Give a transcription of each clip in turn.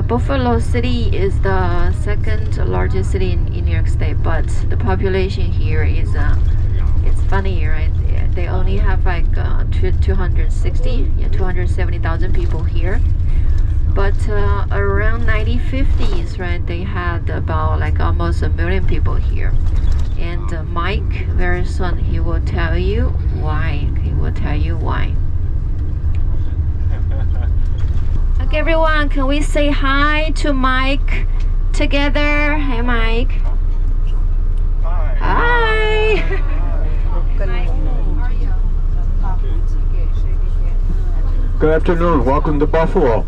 Buffalo City is the second largest city in New York State, but the population here is it's funny, right? They only have like 270,000 people here. But around 1950s, right, they had about like almost a million people here. And Mike, very soon, he will tell you why. He will tell you why. Okay, everyone, can we say hi to Mike together? Hey, Mike. Hi. Good afternoon. Welcome to Buffalo.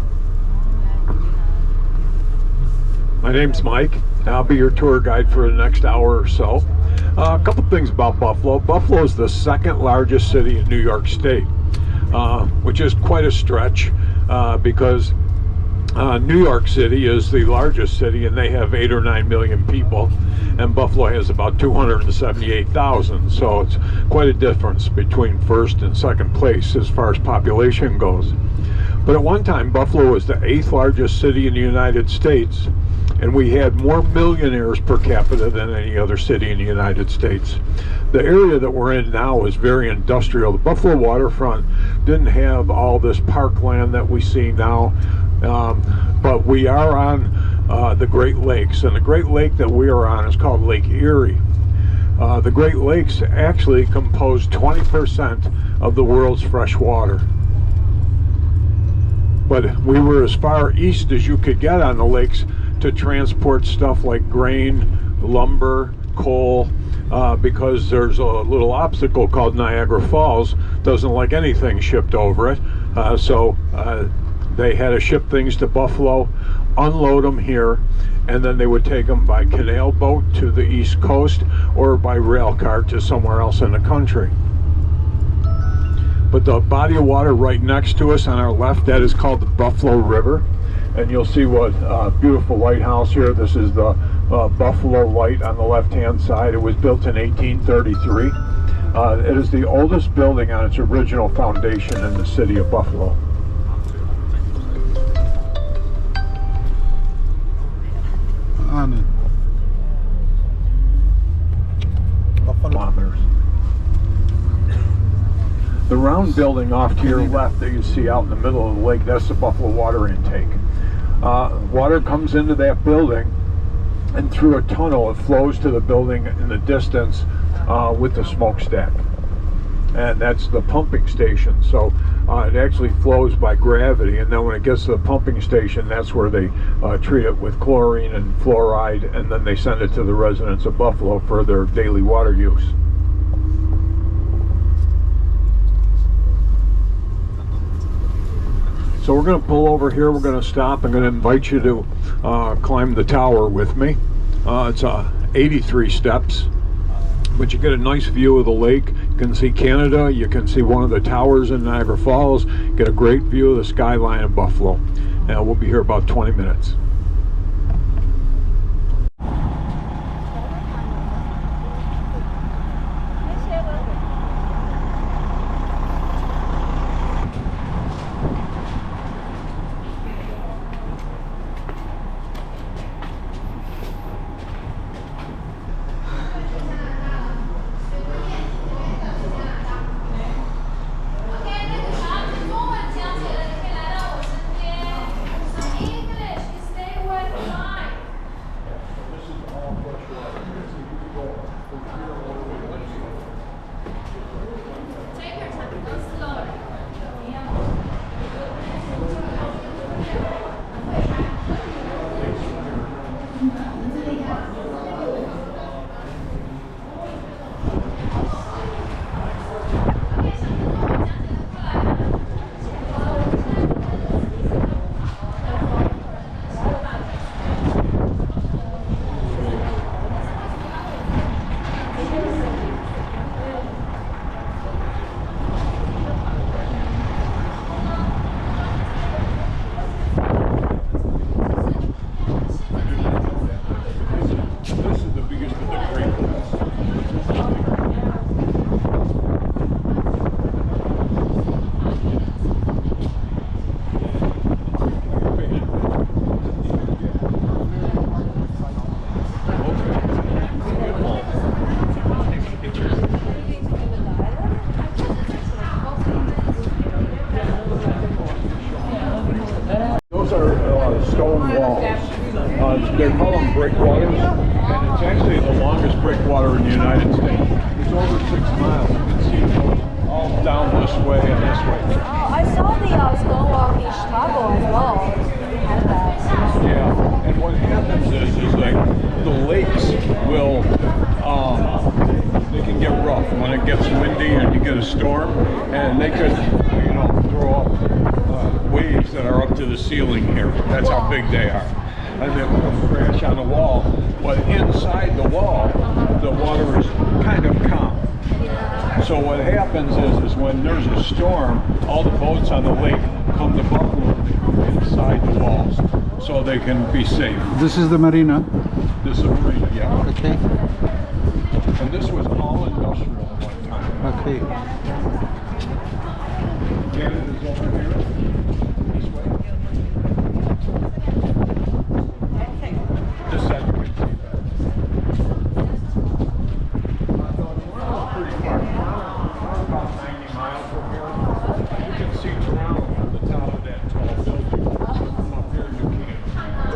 My name's Mike. I'll be your tour guide for the next hour or so. A couple things about Buffalo. Buffalo is the second largest city in New York State, which is quite a stretch because New York City is the largest city and they have 8 or 9 million people, and Buffalo has about 278,000. So it's quite a difference between first and second place as far as population goes. But at one time, Buffalo was the 8th largest city in the United States, and we had more millionaires per capita than any other city in the United States. The area that we're in now is very industrial. The Buffalo waterfront didn't have all this parkland that we see now, but we are on the Great Lakes, and the Great Lake that we are on is called Lake Erie. The Great Lakes actually compose 20% of the world's fresh water. But we were as far east as you could get on the lakes to transport stuff like grain, lumber, coal, because there's a little obstacle called Niagara Falls. Doesn't like anything shipped over it. So they had to ship things to Buffalo, unload them here, and then they would take them by canal boat to the East Coast or by rail car to somewhere else in the country. But the body of water right next to us on our left, that is called the Buffalo River. And you'll see what beautiful lighthouse here. This is the Buffalo Light on the left-hand side. It was built in 1833. It is the oldest building on its original foundation in the city of Buffalo. Kilometers. The round building off to your left that you see out in the middle of the lake, that's the Buffalo water intake. Water comes into that building, and through a tunnel it flows to the building in the distance with the smokestack. And that's the pumping station. So it actually flows by gravity, and then when it gets to the pumping station, that's where they treat it with chlorine and fluoride, and then they send it to the residents of Buffalo for their daily water use. So we're going to pull over here, we're going to stop. I'm going to invite you to climb the tower with me. It's 83 steps, but you get a nice view of the lake. You can see Canada, you can see one of the towers in Niagara Falls, get a great view of the skyline of Buffalo. And we'll be here about 20 minutes. stone walls. They call them breakwaters, and it's actually the longest breakwater in the United States. It's over 6 miles. You can see it goes all down this way and this way. Oh, I saw the stone wall in Chicago as well. We had that. Yeah, and what happens is like the lakes will, they can get rough when it gets windy and you get a storm, and they could, you know, throw up waves that are up to the ceiling here. That's how big they are. And they will crash on the wall, but inside the wall, the water is kind of calm. So what happens is when there's a storm, all the boats on the lake come to Buffalo inside the walls, so they can be safe. This is the marina. This is a marina, yeah. Okay. And this was all industrial at one time. Okay. Canada's over here, this way. This side you can see that. Pretty far. About 90 miles from here. You can see Toronto from the top of that tall building. From up here you can't.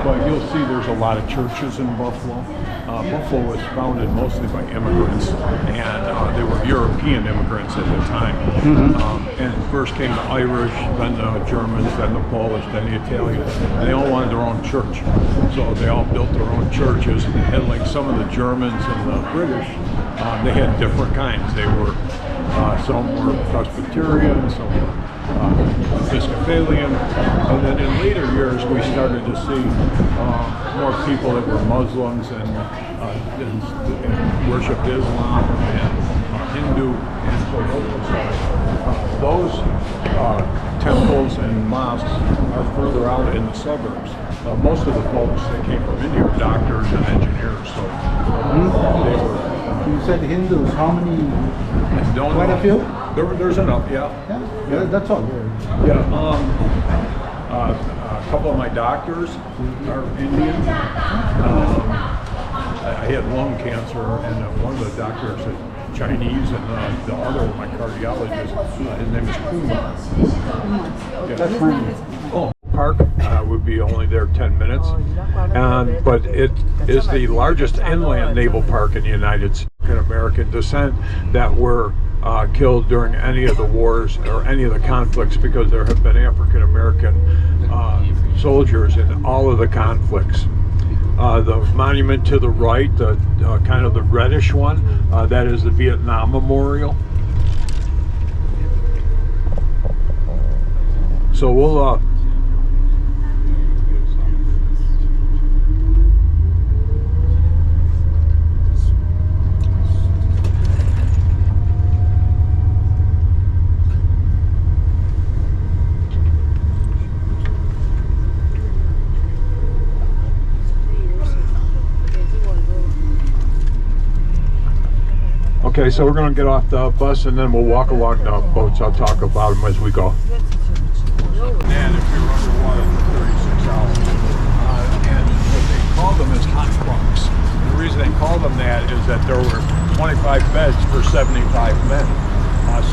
But you'll see there's a lot of churches in Buffalo. Buffalo was founded mostly by immigrants, and they were European immigrants at the time. And first came the Irish, then the Germans, then the Polish, then the Italians. And they all wanted their own church. So they all built their own churches. And like some of the Germans and the British, they had different kinds. They were, some were Presbyterian, some were Episcopalian, and then in later years we started to see more people that were Muslims and worshipped Islam and Hindu, and so those temples and mosques are further out in the suburbs. Most of the folks that came from India were doctors and engineers, so they were. You said Hindus. How many? Quite a few. There's enough, yeah. Yeah, that's all. Yeah, a couple of my doctors are Indian. I had lung cancer, and one of the doctors is Chinese, and the other, my cardiologist, his name is Kumar. Yeah. That's fine. Oh, Park would be only there 10 minutes, but it is the largest inland naval park in the United States. American descent that were killed during any of the wars or any of the conflicts, because there have been African American soldiers in all of the conflicts. The monument to the right, the kind of the reddish one, that is the Vietnam Memorial. So we'll Okay, so we're going to get off the bus and then we'll walk along the boats. I'll talk about them as we go. And if you're underwater for 36 hours. And what they call them is hot bunks. The reason they call them that is that there were 25 beds for 75 men.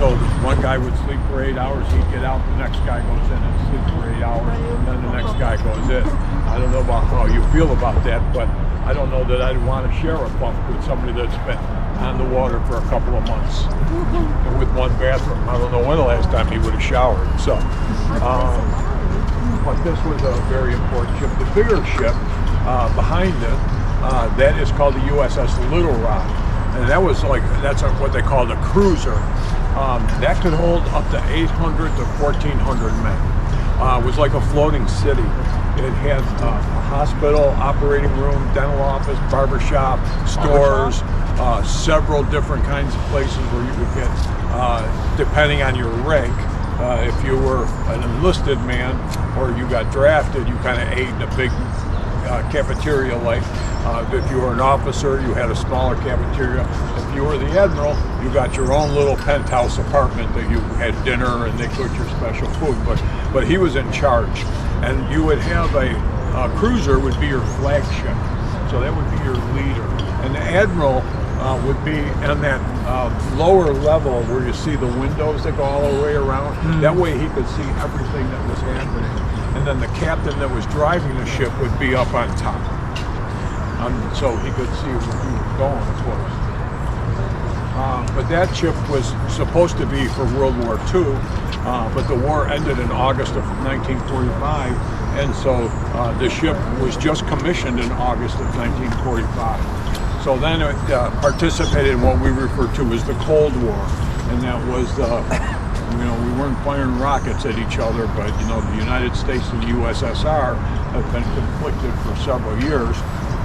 So one guy would sleep for 8 hours, he'd get out, the next guy goes in and sleep for 8 hours, and then the next guy goes in. I don't know about how you feel about that, but I don't know that I'd want to share a bunk with somebody that's been on the water for a couple of months with one bathroom. I don't know when the last time he would have showered. So, but this was a very important ship. The bigger ship behind it, that is called the USS Little Rock. And that was that's what they called a cruiser. That could hold up to 800 to 1,400 men. It was like a floating city. It had a hospital, operating room, dental office, barbershop, stores, several different kinds of places where you could get, depending on your rank, if you were an enlisted man or you got drafted, you kind of ate in a big cafeteria like. If you were an officer, you had a smaller cafeteria. If you were the admiral, you got your own little penthouse apartment that you had dinner and they cooked your special food. But he was in charge, and you would have a cruiser would be your flagship, so that would be your leader, and the admiral would be on that lower level where you see the windows that go all the way around. That way he could see everything that was happening, and then the captain that was driving the ship would be up on top. So he could see where he was going, of course. But that ship was supposed to be for World War II, but the war ended in August of 1945, and so the ship was just commissioned in August of 1945. So then it participated in what we refer to as the Cold War, and that was, we weren't firing rockets at each other, but the United States and the USSR have been conflicted for several years.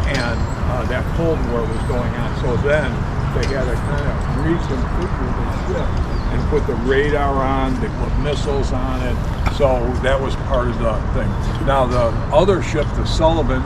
And that Cold War was going on. So then they had to kind of reconfigure the ship and put the radar on, they put missiles on it. So that was part of the thing. Now the other ship, the Sullivan,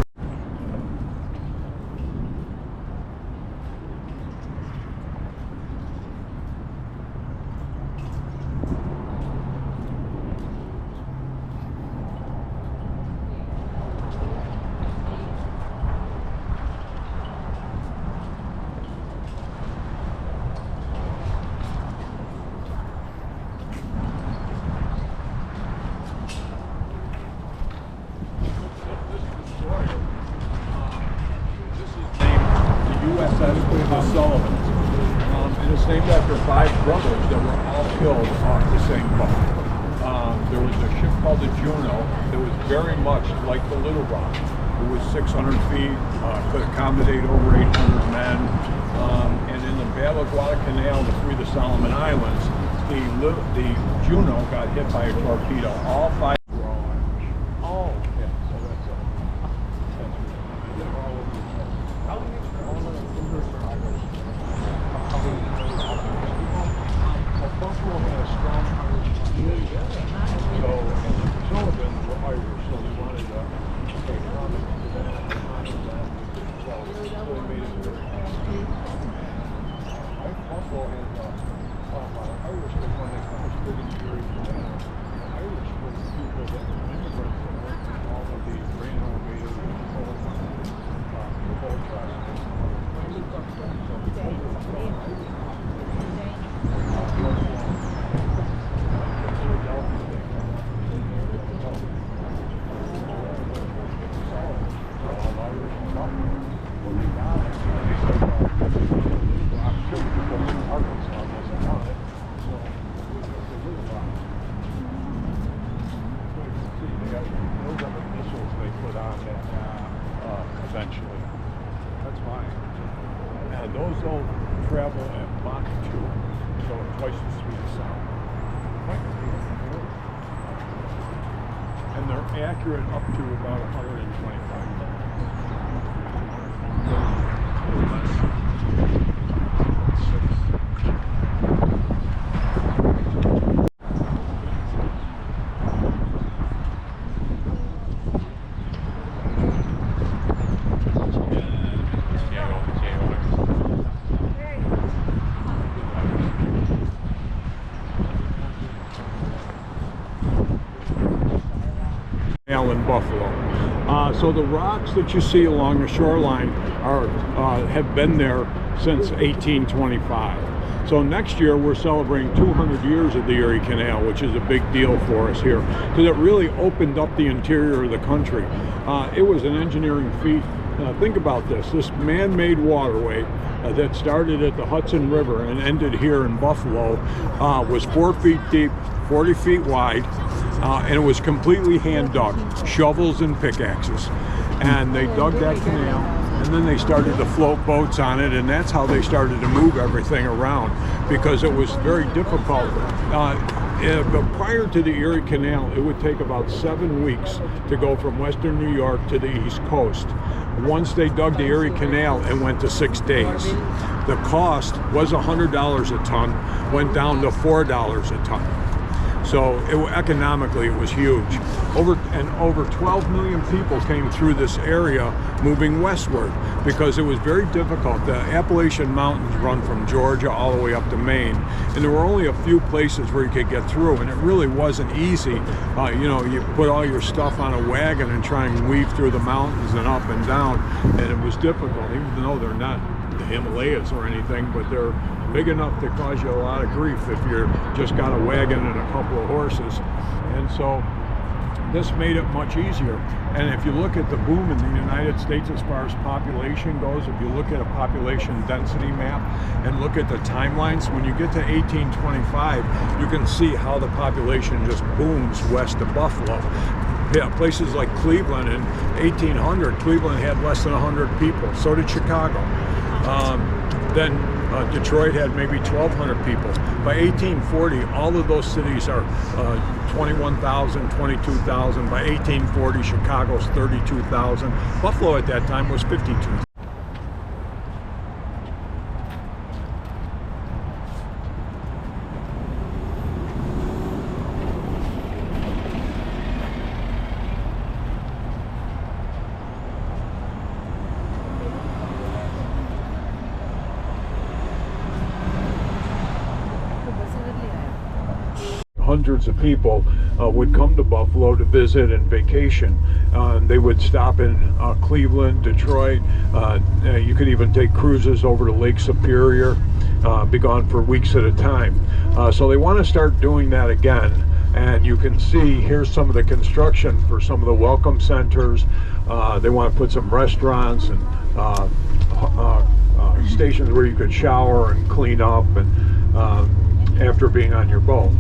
USS Sullivan, and it's named after 5 brothers that were all killed off the same boat. There was a ship called the Juno that was very much like the Little Rock. It was 600 feet, could accommodate over 800 men, and in the Battle of Guadalcanal to free the Solomon Islands, the Juno got hit by a torpedo. All 5 were all Irish. Oh, yeah, so that's they're all over the place. Buffalo had a strong Irish community. So, and the Sullivan were Irish, so they wanted to take comment to that. So they made it very easy. Buffalo had a lot of Irish, but when they kind of stood in the area for that, the Irish were the people that were immigrants that worked in all of the grain elevators and the coal mines, the coal trucks. Eventually. That's fine. And those don't travel at Mach 2, so at twice the speed of sound. And they're accurate up to about 125 in Buffalo. So the rocks that you see along the shoreline have been there since 1825. So next year we're celebrating 200 years of the Erie Canal, which is a big deal for us here, because it really opened up the interior of the country. It was an engineering feat. Think about this man-made waterway that started at the Hudson River and ended here in Buffalo was 4 feet deep, 40 feet wide, and it was completely hand dug, shovels and pickaxes. And they dug that canal, and then they started to float boats on it, and that's how they started to move everything around, because it was very difficult. But prior to the Erie Canal, it would take about 7 weeks to go from western New York to the East Coast. Once they dug the Erie Canal, it went to 6 days. The cost was $100 a ton, went down to $4 a ton. So economically, it was huge. Over 12 million people came through this area moving westward, because it was very difficult. The Appalachian Mountains run from Georgia all the way up to Maine, and there were only a few places where you could get through, and it really wasn't easy. You know, you put all your stuff on a wagon and try and weave through the mountains and up and down, and it was difficult, even though they're not the Himalayas or anything, but they're big enough to cause you a lot of grief if you're just got a wagon and a couple of horses. And so this made it much easier. And if you look at the boom in the United States as far as population goes, if you look at a population density map and look at the timelines, when you get to 1825, you can see how the population just booms west of Buffalo. Yeah, places like Cleveland in 1800, Cleveland had less than 100 people. So did Chicago. Then Detroit had maybe 1,200 people. By 1840, all of those cities are 21,000, 22,000. By 1840, Chicago's 32,000. Buffalo at that time was 52,000. Hundreds of people would come to Buffalo to visit and vacation. They would stop in Cleveland, Detroit. You could even take cruises over to Lake Superior, be gone for weeks at a time. So they want to start doing that again. And you can see here's some of the construction for some of the welcome centers. They want to put some restaurants and stations where you could shower and clean up and after being on your boat.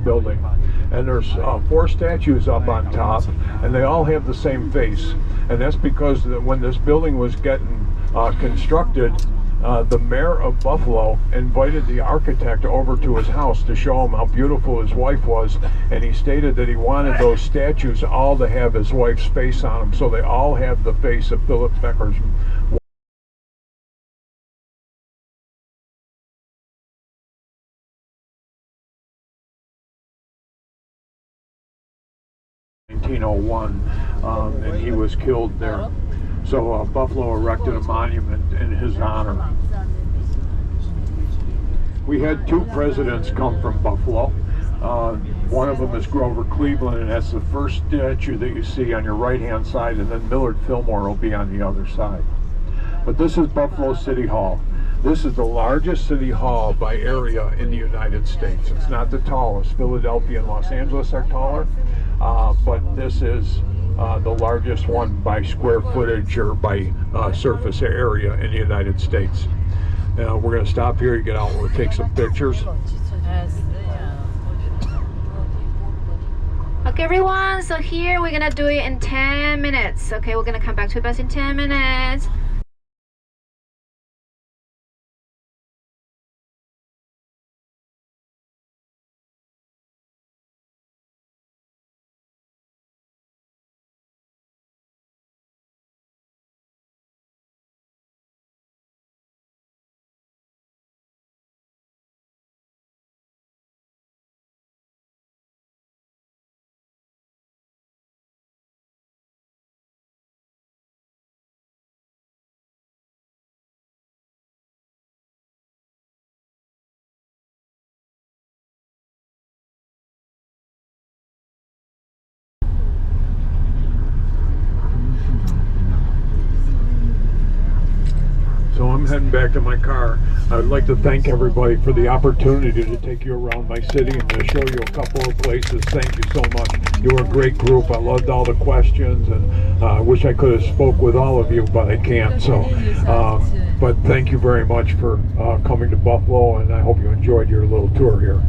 Building, and there's 4 statues up on top, and they all have the same face, and that's because when this building was getting constructed, the mayor of Buffalo invited the architect over to his house to show him how beautiful his wife was, and he stated that he wanted those statues all to have his wife's face on them, so they all have the face of Philip Becker's wife. 1901, and he was killed there. So Buffalo erected a monument in his honor. We had 2 presidents come from Buffalo. One of them is Grover Cleveland, and that's the first statue that you see on your right-hand side, and then Millard Fillmore will be on the other side. But this is Buffalo City Hall. This is the largest city hall by area in the United States. It's not the tallest. Philadelphia and Los Angeles are taller, but this is the largest one by square footage or by surface area in the United States. We're going to stop here, you get out, we'll take some pictures. Okay, everyone, so here we're gonna do it in 10 minutes. Okay, we're gonna come back to the bus in 10 minutes. So I'm heading back to my car. I'd like to thank everybody for the opportunity to take you around my city and to show you a couple of places. Thank you so much. You were a great group. I loved all the questions, and I wish I could have spoke with all of you, but I can't. So, but thank you very much for coming to Buffalo, and I hope you enjoyed your little tour here.